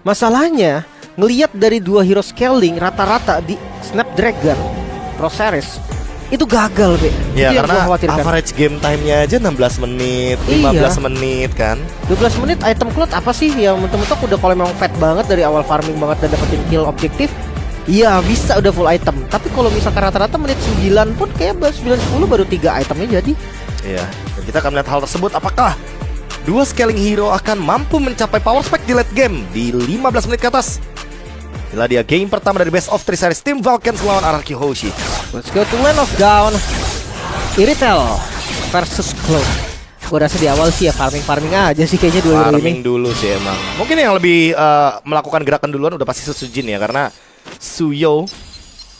Masalahnya ngelihat dari dua hero scaling rata-rata di Snapdragon Pro Series itu gagal, Be. Ya, itu yang karena gua khawatirkan. average game time-nya aja 16 menit, 15 menit kan. 12 menit item cloud apa sih yang mentok-mentok udah kalau memang fat banget dari awal farming banget dan dapetin kill objektif. Iya bisa udah full item. Tapi kalau misalkan rata-rata menit 9 pun kayak 9-10 baru 3 itemnya jadi. Iya, dan kita akan melihat hal tersebut. Apakah dua scaling hero akan mampu mencapai power spec di late game di 15 menit ke atas? Inilah dia game pertama dari Best of 3 series Team Falcons lawan RRQ Hoshi. Let's go to Land of Dawn. Iritel versus Cloud. Gue rasa di awal sih ya farming aja sih kayaknya dua hero ini. Farming dulu sih emang. Mungkin yang lebih melakukan gerakan duluan udah pasti Sujin ya, karena Suyo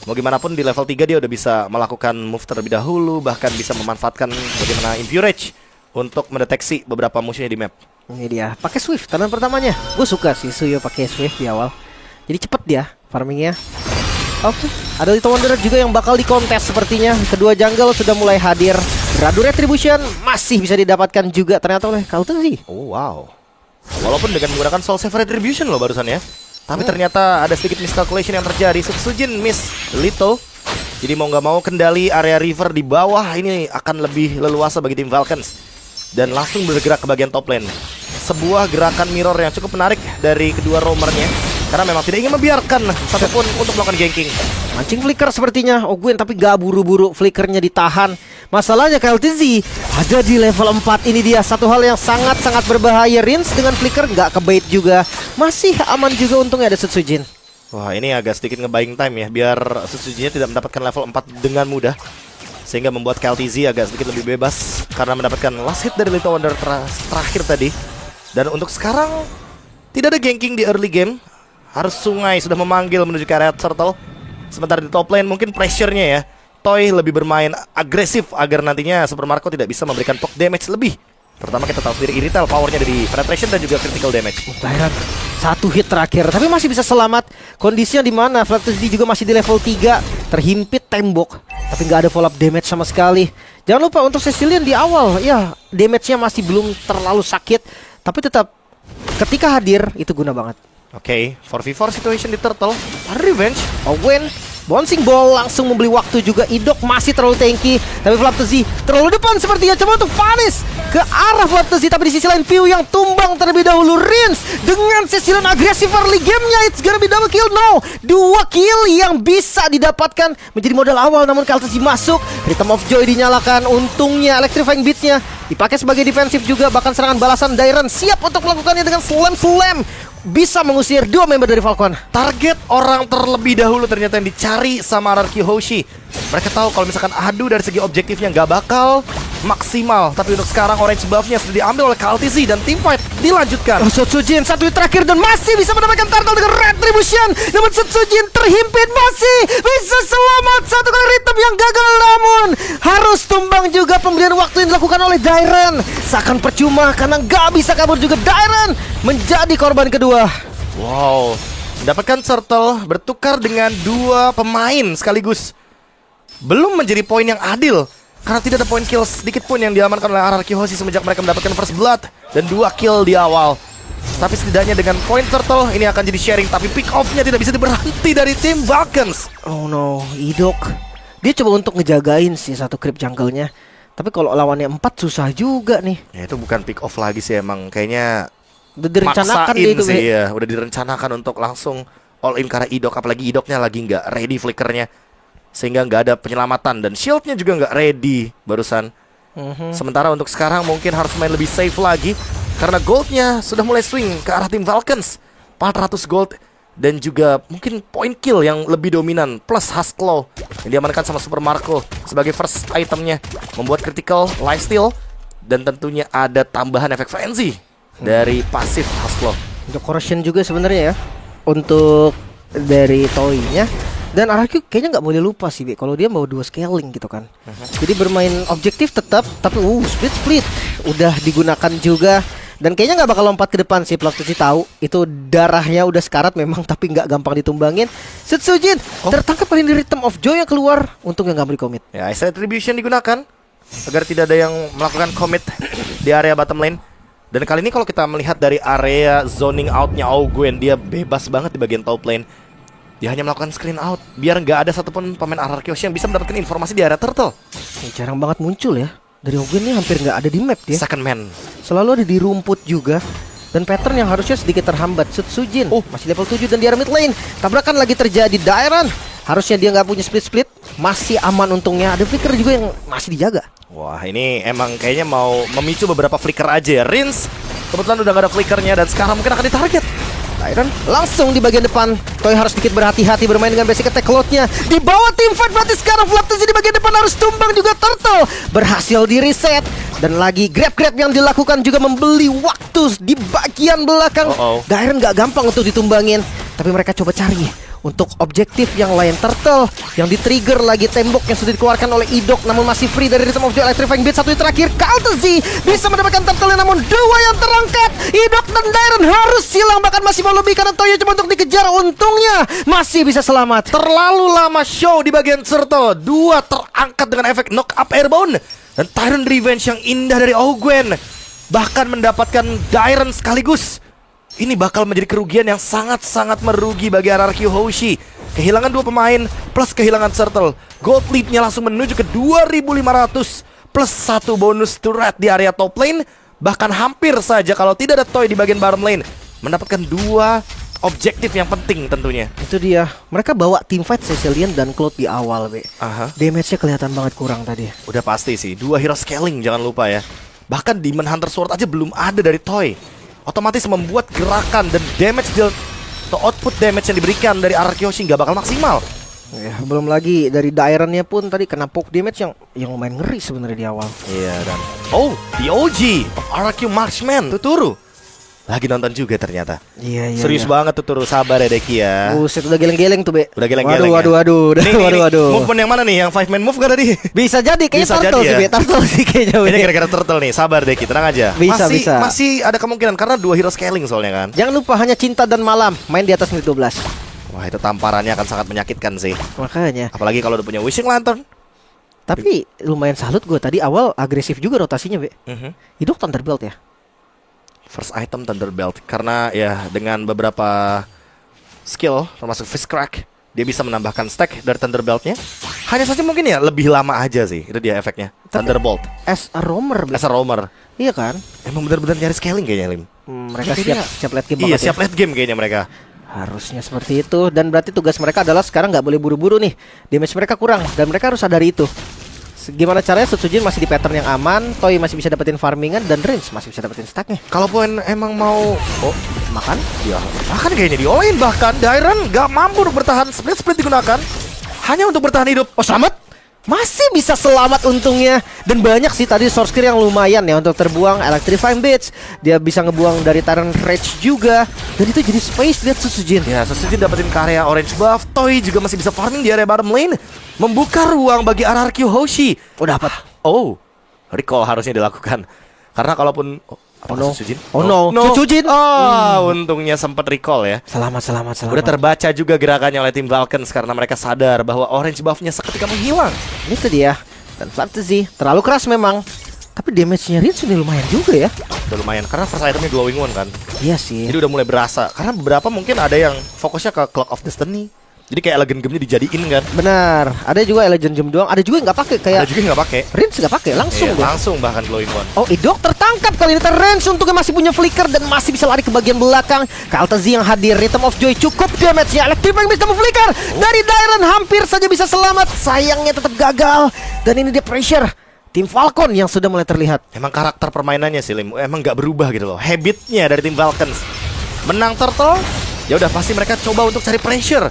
mau gimana pun di level 3 dia udah bisa melakukan move terlebih dahulu, bahkan bisa memanfaatkan bagaimana Impurage untuk mendeteksi beberapa musuhnya di map. Ini dia pakai Swift tangan pertamanya. Gue suka sih Suyo pakai Swift di awal. Jadi cepet dia farmingnya. Oke, ada Little Wanderer juga yang bakal dikontes sepertinya. Kedua jungle sudah mulai hadir. Radu Retribution masih bisa didapatkan juga ternyata oleh Kaltezi. Oh wow. Walaupun dengan menggunakan Soul Save Retribution loh barusan ya. Tapi ternyata ada sedikit miscalculation yang terjadi. Sujin miss Little. Jadi mau nggak mau kendali area river di bawah ini akan lebih leluasa bagi tim Falcons. Dan langsung bergerak ke bagian top lane. Sebuah gerakan mirror yang cukup menarik dari kedua roamernya, karena memang tidak ingin membiarkan satupun untuk melakukan ganking. Mancing flicker sepertinya Ogwen, tapi gak buru-buru flickernya ditahan. Masalahnya KLTZ ada di level 4. Ini dia satu hal yang sangat-sangat berbahaya. Rins dengan flicker gak kebait juga. Masih aman juga untungnya ada Setsujin. Wah, ini agak sedikit nge-buying time ya, biar Setsujinnya tidak mendapatkan level 4 dengan mudah, sehingga membuat KLTZ agak sedikit lebih bebas karena mendapatkan last hit dari Little Wonder terakhir tadi. Dan untuk sekarang tidak ada ganking di early game. Harus Sungai sudah memanggil menuju ke area turtle. Sementara di top lane mungkin pressure-nya ya, Toy lebih bermain agresif agar nantinya Super Marco tidak bisa memberikan poke damage lebih. Terutama kita tahu sendiri Iritel powernya dari penetration dan juga critical damage. Bayran satu hit terakhir tapi masih bisa selamat. Kondisinya di mana? Flatzy juga masih di level 3, terhimpit tembok, tapi nggak ada follow up damage sama sekali. Jangan lupa untuk Cecilian di awal ya, damage-nya masih belum terlalu sakit. Tapi tetap ketika hadir itu guna banget. Oke, 4v4 situation di turtle. Revenge. Owen bouncing ball langsung membeli waktu juga. Idok masih terlalu tanky, tapi Flaptezi terlalu depan sepertinya, coba untuk punish ke arah Flaptezi. Tapi di sisi lain Piu yang tumbang terlebih dahulu. Rins dengan Cecilian agresif early gamenya. It's gonna be double kill. No, 2 kill yang bisa didapatkan menjadi modal awal. Namun Kaltezi masuk, Rhythm of Joy dinyalakan. Untungnya electrifying beatnya dipakai sebagai defensif juga. Bahkan serangan balasan Dairon siap untuk melakukannya dengan slam. Bisa mengusir 2 member dari Falcon. Target orang terlebih dahulu ternyata yang dicari sama RRQ Hoshi. Mereka tahu kalau misalkan adu dari segi objektifnya nggak bakal maksimal. Tapi untuk sekarang orange buff-nya sudah diambil oleh KLTZ dan team fight dilanjutkan. Setsujin satu hit terakhir dan masih bisa mendapatkan turtle dengan retribution. Namun Setsujin terhimpit, masih bisa selamat. Satu kali rhythm yang gagal, namun harus tumbang juga. Pemberian waktu yang dilakukan oleh Dairon seakan percuma karena nggak bisa kabur juga. Dairon menjadi korban kedua. Wow, mendapatkan turtle bertukar dengan 2 pemain sekaligus. Belum menjadi poin yang adil, karena tidak ada poin kill sedikit pun yang diamankan oleh RRQ Hoshi semenjak mereka mendapatkan first blood dan 2 kill di awal. Tapi setidaknya dengan poin turtle ini akan jadi sharing. Tapi pick off-nya tidak bisa diberhenti dari tim Falcons. Oh no, Idok dia coba untuk ngejagain sih satu creep jungle-nya. Tapi kalau lawannya 4 susah juga nih. Ya itu bukan pick off lagi sih, emang kayaknya Udah direncanakan maksain itu sih ya. Udah direncanakan untuk langsung all in karena Idok. Apalagi Idoknya lagi nggak ready flickernya, sehingga nggak ada penyelamatan. Dan shieldnya juga nggak ready barusan. Sementara untuk sekarang mungkin harus main lebih safe lagi, karena goldnya sudah mulai swing ke arah tim Falcons. 400 gold dan juga mungkin point kill yang lebih dominan, plus Husklaw yang diamankan sama Super Marco sebagai first itemnya, membuat critical lifesteal. Dan tentunya ada tambahan efek frenzy dari pasif Husklaw. Untuk corrosion juga sebenarnya ya, untuk dari toy-nya. Dan RRQ kayaknya nggak boleh lupa sih, Be, kalau dia mau 2 scaling gitu kan. Jadi bermain objektif tetap, tapi split udah digunakan juga. Dan kayaknya nggak bakal lompat ke depan sih. Plot sih tahu itu darahnya udah sekarat memang, tapi nggak gampang ditumbangin. Setsujin tertangkap paling di Rhythm of Joy yang keluar. Untungnya nggak beri commit. Ya, Ice Retribution digunakan agar tidak ada yang melakukan commit di area bottom lane. Dan kali ini kalau kita melihat dari area zoning outnya Auguen, dia bebas banget di bagian top lane. Dia hanya melakukan screen out biar nggak ada satupun pemain RRQ yang bisa mendapatkan informasi di area turtle. Ini jarang banget muncul ya. Dari Auguen ini hampir nggak ada di map dia. Second man. Selalu ada di rumput juga. Dan pattern yang harusnya sedikit terhambat. Sutsujin masih level 7 dan di area mid lane. Tabrakan lagi terjadi. Dairon harusnya dia nggak punya split. Masih aman untungnya. Ada flicker juga yang masih dijaga. Wah, ini emang kayaknya mau memicu beberapa flicker aja ya. Rins kebetulan udah gak ada flickernya dan sekarang mungkin akan ditarget. Dairon langsung di bagian depan. Toy harus sedikit berhati-hati bermain dengan basic attack load-nya. Di bawah team fight berarti sekarang Flaptzy di bagian depan harus tumbang juga. Turtle berhasil di reset. Dan lagi grab-grab yang dilakukan juga membeli waktu di bagian belakang. Dairon gak gampang untuk ditumbangin. Tapi mereka coba cari untuk objektif yang lain. Turtle yang di-trigger lagi tembok yang sudah dikeluarkan oleh Idok, namun masih free dari Rhythm of the Electrifying Beat. Satu yang terakhir, Kaltzy bisa mendapatkan Turtle, namun dua yang terangkat. Idok dan Dairon harus hilang, bahkan masih mau lebih karena Toyo cuma untuk dikejar. Untungnya masih bisa selamat. Terlalu lama show di bagian Turtle. Dua terangkat dengan efek knock up airborne. Dan Tyrant Revenge yang indah dari Auguen bahkan mendapatkan Dairon sekaligus. Ini bakal menjadi kerugian yang sangat-sangat merugi bagi RRQ Hoshi. Kehilangan dua pemain plus kehilangan Turtle. Gold lead-nya langsung menuju ke 2500 plus satu bonus turret di area top lane. Bahkan hampir saja kalau tidak ada Toy di bagian bottom lane mendapatkan dua objektif yang penting tentunya. Itu dia. Mereka bawa teamfight Cecilian dan Cloud di awal, Be. Damage-nya kelihatan banget kurang tadi. Udah pasti sih. Dua hero scaling jangan lupa ya. Bahkan Demon Hunter Sword aja belum ada dari Toy. Otomatis membuat gerakan dan damage deal atau output damage yang diberikan dari RRQ nggak bakal maksimal. Ya, belum lagi dari Dairon-nya pun tadi kena poke damage yang lumayan ngeri sebenarnya di awal. Iya dan the OG of RRQ Marksman Tuturu lagi nonton juga ternyata. Iya. Serius banget Tuturu, sabar ya Deki ya. Buset, udah geleng-geleng tuh, Be. Udah geleng-geleng. Waduh. Movement yang mana nih? Yang 5-man move kan tadi? Bisa jadi kayaknya Turtle sih, Be. Turtle sih kayaknya. Ini gara-gara Turtle nih. Sabar Deki, tenang aja. Bisa. Masih ada kemungkinan karena dua hero scaling soalnya kan. Jangan lupa hanya Cinta dan Malam main di atas menit 12. Wah, itu tamparannya akan sangat menyakitkan sih. Makanya. Apalagi kalau udah punya Wishing Lantern. Tapi lumayan salut gue tadi awal agresif juga rotasinya, Be. Itu Thunderbelt ya. First item Thunderbelt karena ya dengan beberapa skill termasuk Fist Crack dia bisa menambahkan stack dari Thunderbeltnya. Hanya saja mungkin ya lebih lama aja sih. Itu dia efeknya. Thunderbolt As a roamer, as a roamer. Iya kan? Emang benar-benar nyari scaling kayaknya Lim. Mereka siap late game Iya, banget siap ya. late game kayaknya mereka. Harusnya seperti itu. Dan berarti tugas mereka adalah sekarang nggak boleh buru-buru nih. Damage mereka kurang dan mereka harus sadari itu. Gimana caranya Sutsujin masih di pattern yang aman, Toy masih bisa dapetin farmingan, dan Range masih bisa dapetin stacknya. Kalaupun emang mau makan, ya bahkan kayaknya diolain. Bahkan Dairon gak mampu untuk bertahan. Split digunakan hanya untuk bertahan hidup. Selamat. Masih bisa selamat untungnya. Dan banyak sih tadi source clear yang lumayan ya untuk terbuang. Electrifying Beats, dia bisa ngebuang dari Tyrant Rage juga. Dan itu jadi space lihat Sutsujin. Ya, Sutsujin dapetin ke area orange buff. Toy juga masih bisa farming di area bottom lane, membuka ruang bagi RRQ Hoshi. Dapat. Recall harusnya dilakukan. Karena kalaupun Sutsujin? Sutsujin. Untungnya sempat recall ya. Selamat. Udah terbaca juga gerakannya oleh tim Vulcans karena mereka sadar bahwa orange buff-nya seketika menghilang. Itu dia. Dan Flaptzy terlalu keras memang. Tapi damage-nya Rinsu ini lumayan juga ya. Udah lumayan karena first itemnya glowing one kan. Iya sih. Jadi udah mulai berasa. Karena beberapa mungkin ada yang fokusnya ke Clock of Destiny. Jadi kayak Elegant Gem-nya dijadiin kan. Benar. Ada juga Elegant Gem doang. Ada juga yang nggak pakai kayak. Ada juga yang nggak pakai. Rins nggak pakai langsung. Iya, langsung bahkan glowing one. Idok tertangkap kali ini. Rins untungnya masih punya flicker dan masih bisa lari ke bagian belakang. Kaltzy yang hadir. Rhythm of Joy cukup damage-nya. Electrifying bisa flicker dari Dairon hampir saja bisa selamat. Sayangnya tetap gagal. Dan ini dia pressure tim Falcon yang sudah mulai terlihat. Emang karakter permainannya sih Lim, emang nggak berubah gitu loh. Habitnya dari tim Vulcans. Menang turtle, ya udah pasti mereka coba untuk cari pressure.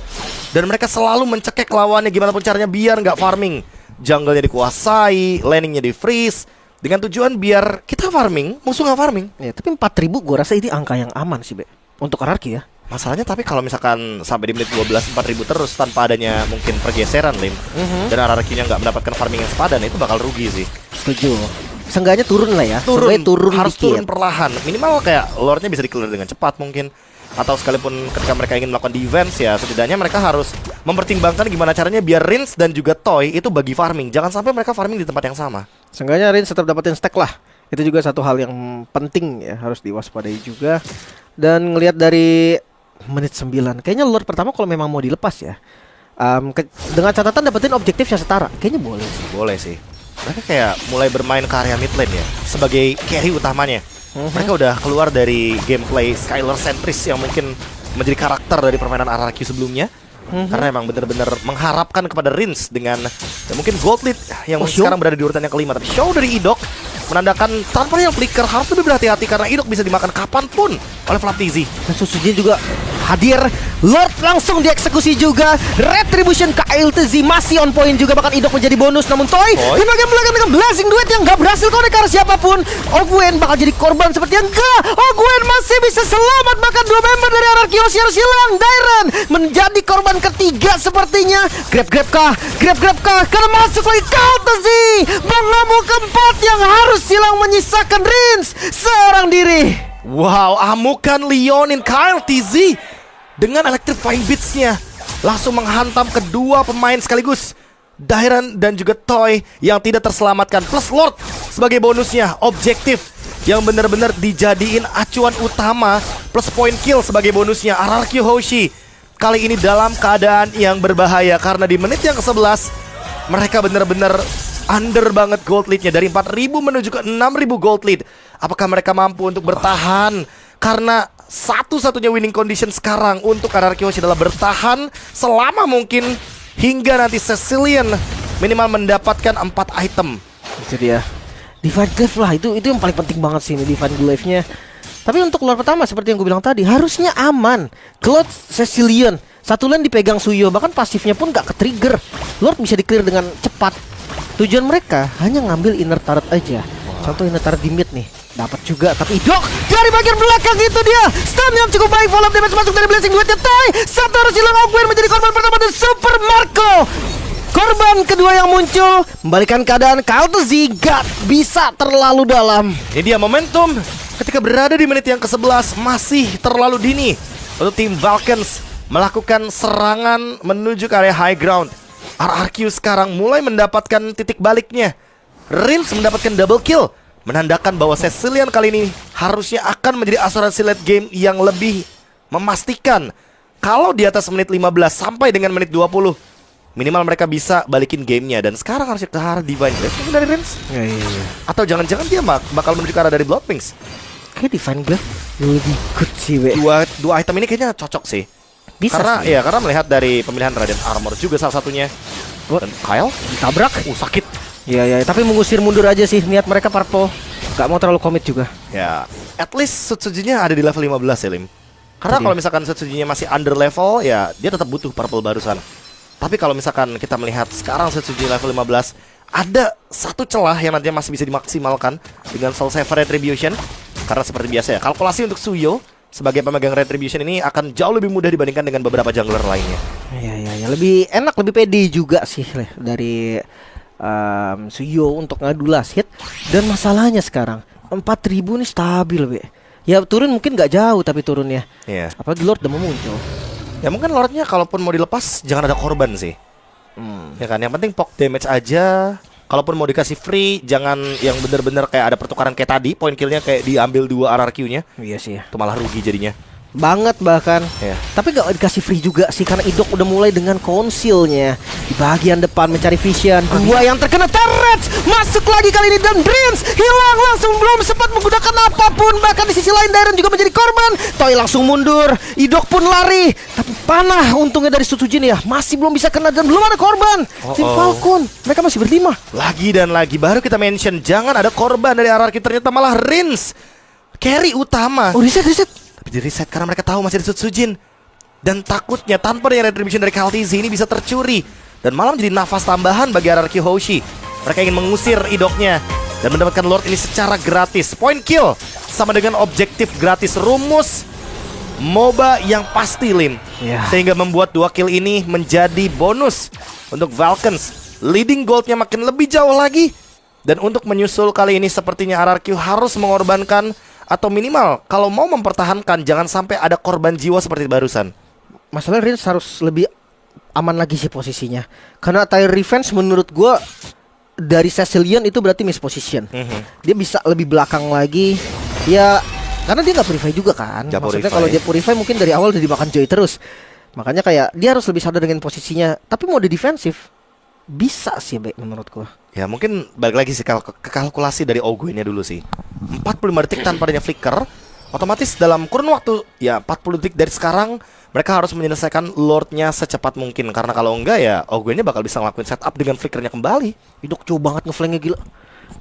Dan mereka selalu mencekek lawannya gimana pun caranya biar nggak farming. Jungle-nya dikuasai, landing-nya di freeze. Dengan tujuan biar kita farming, musuh nggak farming. Ya, tapi 4.000 gue rasa ini angka yang aman sih, Be. Untuk RRQ ya. Masalahnya tapi kalau misalkan sampai di menit 12 4.000 terus tanpa adanya mungkin pergeseran Lim, dan RRQ-nya nggak mendapatkan farming yang sepadan, itu bakal rugi sih. Setuju. Seenggaknya turun lah ya. Turun harus dikit. turun perlahan. Minimal kayak lore-nya bisa di-clear dengan cepat mungkin. Atau sekalipun ketika mereka ingin melakukan defense ya setidaknya mereka harus mempertimbangkan gimana caranya biar Rins dan juga Toy itu bagi farming. Jangan sampai mereka farming di tempat yang sama. Seenggaknya Rins tetap dapetin stack lah. Itu juga satu hal yang penting ya, harus diwaspadai juga. Dan ngelihat dari menit 9, kayaknya Lord pertama kalau memang mau dilepas ya, dengan catatan dapetin objektif yang setara, kayaknya boleh sih. Boleh sih. Mereka kayak mulai bermain ke area mid lane ya, sebagai carry utamanya. Mereka udah keluar dari gameplay Skylar Sentris yang mungkin menjadi karakter dari permainan RRQ sebelumnya. Karena emang bener-bener mengharapkan kepada Rins dengan ya mungkin gold lead yang sekarang berada di urutan yang kelima. Tapi show dari Idok menandakan tanpa yang flicker harus lebih berhati-hati karena Idok bisa dimakan kapanpun oleh Flaptizi. Dan Susujin juga hadir. Lord langsung dieksekusi juga. Retribution KLTZ masih on point juga, bahkan Idok menjadi bonus. Namun Toy di bagian belakang dengan Blazing Duet yang gak berhasil connect ke arah siapapun. Ogwen bakal jadi korban seperti yang enggak. Ogwen masih bisa selamat, bahkan 2 member dari RRQ harus hilang. Dairen menjadi korban ketiga sepertinya. Grab kah? Karena masuk lagi KLTZ. Mengamuk keempat yang harus hilang menyisakan Rins seorang diri. Wow, amukan Leonin KLTZ dengan electrifying beats-nya langsung menghantam kedua pemain sekaligus, Dairen dan juga Toy yang tidak terselamatkan. Plus Lord sebagai bonusnya, objektif yang benar-benar dijadiin acuan utama, plus point kill sebagai bonusnya. RRQ Hoshi kali ini dalam keadaan yang berbahaya karena di menit yang ke-11 mereka benar-benar under banget gold lead-nya. Dari 4.000 menuju ke 6.000 gold lead. Apakah mereka mampu untuk bertahan? Karena satu-satunya winning condition sekarang untuk RRQ Hoshi adalah bertahan selama mungkin hingga nanti Cecilian minimal mendapatkan 4 item. Itu dia Divine Glaive lah, itu yang paling penting banget sih ini Divine Glaive-nya. Tapi untuk Lord pertama seperti yang gue bilang tadi, harusnya aman. Cloud Cecilian, satu lane dipegang Suyo, bahkan pasifnya pun gak ke-trigger. Lord bisa di-clear dengan cepat. Tujuan mereka hanya ngambil inner turret aja. Contoh inner turret di mid nih, dapat juga. Tapi Idok dari bagian belakang itu dia stun yang cukup baik, follow damage masuk dari Blazing Duetnya Toy. Satu harus hilang, Ogwen menjadi korban pertama dan Super Marco korban kedua yang muncul, membalikan keadaan. KLTZ gak bisa terlalu dalam. Ini dia momentum ketika berada di menit yang ke-11, masih terlalu dini untuk tim Vulcans melakukan serangan menuju ke area high ground. RRQ sekarang mulai mendapatkan titik baliknya. Rins mendapatkan double kill, menandakan bahwa Cecilian kali ini harusnya akan menjadi asuransi late game yang lebih memastikan. Kalau di atas menit 15 sampai dengan menit 20, minimal mereka bisa balikin gamenya. Dan sekarang harusnya ke arah Divine Glaive mungkin dari Rins. Iya. Atau jangan-jangan dia bakal menuju ke arah dari Bloodwings. Kayak Divine Glaive lebih good sih, we. Dua item ini kayaknya cocok sih. Bisa karena sih. ya karena melihat dari pemilihan Radiant Armor juga salah satunya. Dan Kyle Ditabrak. sakit. Iya, tapi mengusir mundur aja sih niat mereka. Purple gak mau terlalu komit juga. Ya, at least Sutsujinya ada di level 15 ya, Lim. Karena Jadi. kalau misalkan Sutsujinya masih under level, ya dia tetap butuh Purple barusan. Tapi kalau misalkan kita melihat sekarang Setsuji level 15, ada satu celah yang nantinya masih bisa dimaksimalkan dengan Soul Saver Retribution. Karena seperti biasa ya, kalkulasi untuk Suyo sebagai pemegang Retribution ini akan jauh lebih mudah dibandingkan dengan beberapa jungler lainnya. Iya, lebih enak, lebih pede juga sih dari Suyo untuk ngadu last hit. Dan masalahnya sekarang 4.000 nih stabil, be. Ya turun mungkin gak jauh tapi turunnya. Iya. Apalagi Lord udah mau muncul. Ya mungkin Lordnya kalaupun mau dilepas jangan ada korban sih. Ya kan, yang penting poke damage aja. Kalaupun mau dikasih free, jangan yang bener-bener kayak ada pertukaran kayak tadi, point killnya kayak diambil 2 RRQ-nya. Iya sih ya. Itu malah rugi jadinya. Banget bahkan. Ya. Tapi gak dikasih free juga sih, karena Idok udah mulai dengan konsilnya di bagian depan mencari vision. Dua yang terkena turret masuk lagi kali ini, dan Dreams hilang langsung, belum sempat menggunakan apapun. Bahkan di sisi lain Dairen juga menjadi korban. Toy langsung mundur, Idok pun lari. Tapi panah untungnya dari Sutsujin ya, masih belum bisa kena dan belum ada korban. Tim Falcon mereka masih berlima. Lagi dan lagi baru kita mention jangan ada korban dari RRQ, ternyata malah Rins carry utama. Oh, reset. Tapi di reset karena mereka tahu masih ada Sutsujin. Dan takutnya tanpa dengan Retribution dari KLTZ ini bisa tercuri dan malah menjadi nafas tambahan bagi RRQ Hoshi. Mereka ingin mengusir Idoknya dan mendapatkan Lord ini secara gratis. Point kill sama dengan objektif gratis. Rumus MOBA yang pasti, Lim. Sehingga membuat 2 kill ini menjadi bonus untuk Vulcans. Leading goldnya makin lebih jauh lagi. Dan untuk menyusul kali ini sepertinya RRQ harus mengorbankan, atau minimal kalau mau mempertahankan jangan sampai ada korban jiwa seperti barusan. Masalahnya Rins harus lebih aman lagi sih posisinya, karena Tire Revenge menurut gue dari Cecilion itu berarti miss position. Dia bisa lebih belakang lagi. Ya karena dia nggak purify juga kan. Nggak Maksudnya purify. kalau dia purify mungkin dari awal udah dimakan Joy terus. Makanya kayak dia harus lebih sadar dengan posisinya. Tapi mode defensif bisa sih Be, menurut gua. Ya mungkin balik lagi sih ke kalkulasi dari Ogwin-nya dulu sih. 45 detik tanpa adanya flicker, otomatis dalam kurun waktu ya 40 detik dari sekarang mereka harus menyelesaikan Lord-nya secepat mungkin. Karena kalau enggak ya Ogwin-nya bakal bisa ngelakuin setup dengan flickernya kembali. Idok jauh banget ngeflanknya gila.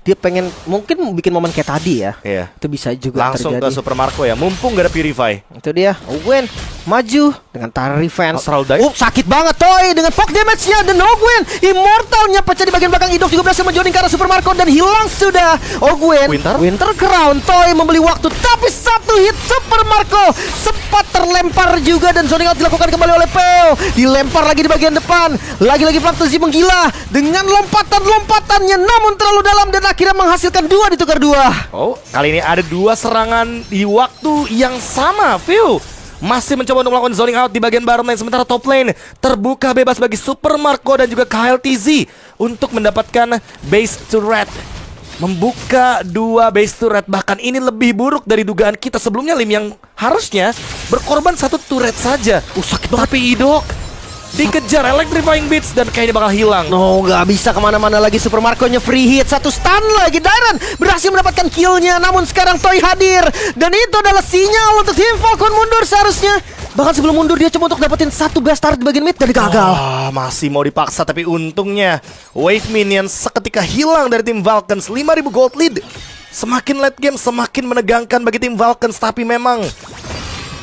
Dia pengen mungkin bikin momen kayak tadi ya. Iya. Itu bisa juga Langsung terjadi. ke Super Marco ya, mumpung gak ada Purify. Itu dia, Ogwen maju dengan Tara Revenge. Terlalu dive. Sakit banget Toy dengan poke damage-nya. Dan Ogwen Immortalnya pecah di bagian belakang. Idok juga berhasil menjodohin ke arah Super Marco dan hilang sudah. Ogwen Winter Crown. Toy membeli waktu, tapi satu hit Super Marco sempat terlempar juga. Dan zoning out dilakukan kembali oleh Peo. Dilempar lagi di bagian depan. Lagi-lagi Flaptzy menggila dengan lompatan-lompatannya, namun terlalu dalam dan akhirnya menghasilkan 2 ditukar 2. Oh, kali ini ada 2 serangan di waktu yang sama. View masih mencoba untuk melakukan zoning out di bagian bottom lane, sementara top lane terbuka bebas bagi Super Marco dan juga KLTZ untuk mendapatkan base turret. Membuka 2 base turret, bahkan ini lebih buruk dari dugaan kita sebelumnya, Lim, yang harusnya berkorban 1 turret saja. Sakit banget. Tapi Idok dikejar Electrifying Beats dan kayaknya bakal hilang. No, nggak bisa kemana-mana lagi. Super Marco-nya free hit, 1 stun lagi. Dairon berhasil mendapatkan kill-nya, namun sekarang Toy hadir. Dan itu adalah sinyal untuk tim Falcon mundur seharusnya. Bahkan sebelum mundur dia coba untuk dapetin 1 best start di bagian mid dan gagal. Masih mau dipaksa, tapi untungnya Wave Minions seketika hilang dari tim Vulcans. 5.000 gold lead. Semakin late game semakin menegangkan bagi tim Vulcans. Tapi memang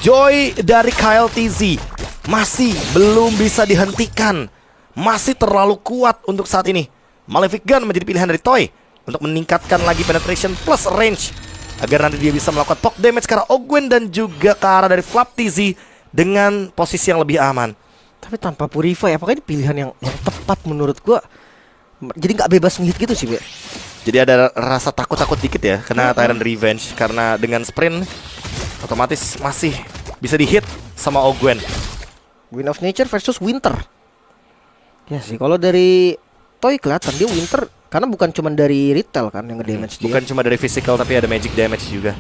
Joy dari KLTZ masih belum bisa dihentikan. Masih terlalu kuat untuk saat ini. Malefic Gun menjadi pilihan dari Toy untuk meningkatkan lagi penetration plus range, agar nanti dia bisa melakukan poke damage ke arah Ogwen dan juga ke arah dari Flaptzy dengan posisi yang lebih aman. Tapi tanpa Purify, apakah ini pilihan yang tepat menurut gua? Jadi nggak bebas ngehit gitu sih, Be. Jadi ada rasa takut-takut dikit ya kena Tyrant Revenge, karena dengan sprint otomatis masih bisa dihit sama Ogwen. Wind of Nature versus Winter. Ya sih, kalau dari Toy kelihatan dia Winter karena bukan cuma dari retail kan yang nge-damage dia. Bukan cuma dari physical tapi ada magic damage juga.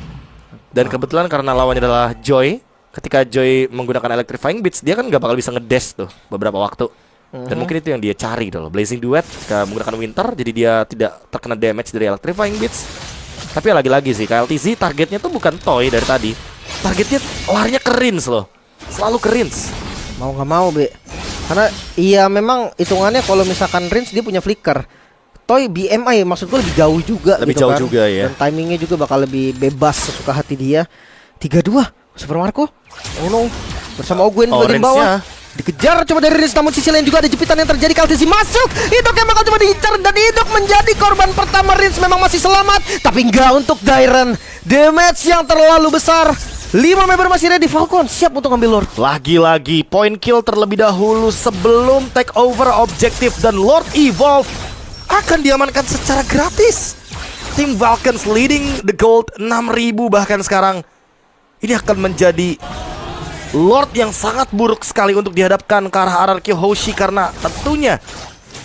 Dan kebetulan karena lawannya adalah Joy, ketika Joy menggunakan Electrifying Beats, dia kan nggak bakal bisa ngedash tuh beberapa waktu. Dan mungkin itu yang dia cari dulu. Blazing Duet menggunakan Winter, jadi dia tidak terkena damage dari Electrifying Beats. Tapi lagi-lagi sih KLTZ targetnya tuh bukan Toy dari tadi. Targetnya larinya ke Rins loh. Selalu ke Rins. Mau nggak mau, Be. Karena iya memang hitungannya kalau misalkan Rins dia punya flicker. Toy BMI maksud gue lebih jauh juga. Lebih gitu jauh kan. juga ya. Dan timingnya juga bakal lebih bebas sesuka hati dia. 3-2 Super Marco. Oh no. Bersama Ogwen di bagian bawah. Dikejar coba dari Rins, namun sisi lain juga ada jepitan yang terjadi. KLTZ masuk. Idok yang bakal coba diincar dan Idok menjadi korban pertama. Rins memang masih selamat, tapi enggak untuk Dairon. Damage yang terlalu besar. 5 member masih ready. Falcon siap untuk ambil Lord. Lagi-lagi point kill terlebih dahulu sebelum take over objektif, dan Lord Evolve akan diamankan secara gratis. Tim Vulcans leading the gold 6.000 bahkan sekarang. Ini akan menjadi Lord yang sangat buruk sekali untuk dihadapkan ke arah RRQ Hoshi, karena tentunya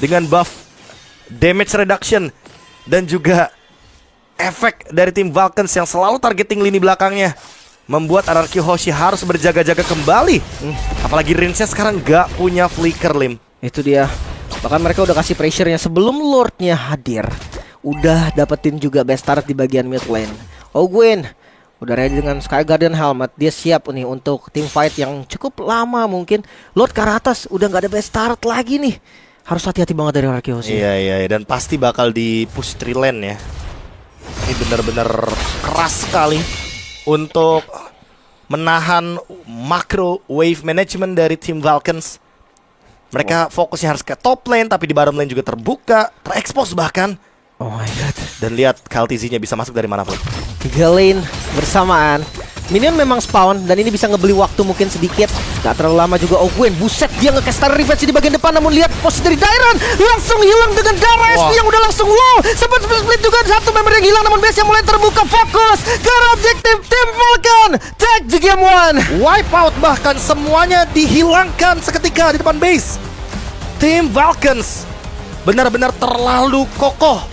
dengan buff damage reduction dan juga efek dari tim Vulcans yang selalu targeting lini belakangnya membuat RRQ Hoshi harus berjaga-jaga kembali. Apalagi Rinsnya sekarang gak punya flicker, Lim. Itu dia. Bahkan mereka udah kasih pressure-nya sebelum Lord-nya hadir. Udah dapetin juga best start di bagian mid lane. Ogwen udah ready dengan Sky Guardian Helmet. Dia siap nih untuk team fight yang cukup lama mungkin. Lord ke arah atas udah gak ada best start lagi nih. Harus hati-hati banget dari RRQ Hoshi. Iya, dan pasti bakal di push 3 lane ya. Ini benar-benar keras sekali untuk menahan macro wave management dari tim Vulcans. Mereka fokusnya harus ke top lane, tapi di bottom lane juga terbuka, terekspos bahkan. Oh my god. Dan lihat KLTZ-nya bisa masuk dari manapun. 3 lane bersamaan. Minion memang spawn dan ini bisa ngebeli waktu mungkin sedikit. Gak terlalu lama juga Ogwen. Buset, dia nge-cast Tara Revenge di bagian depan. Namun lihat posisi dari Dairon langsung hilang dengan darah SP yang udah langsung low. Sempat split juga, satu member yang hilang. Namun base yang mulai terbuka. Fokus ke arah objektif tim Vulcan. Take the game 1. Wipe out, bahkan semuanya dihilangkan seketika di depan base. Tim Vulcans benar-benar terlalu kokoh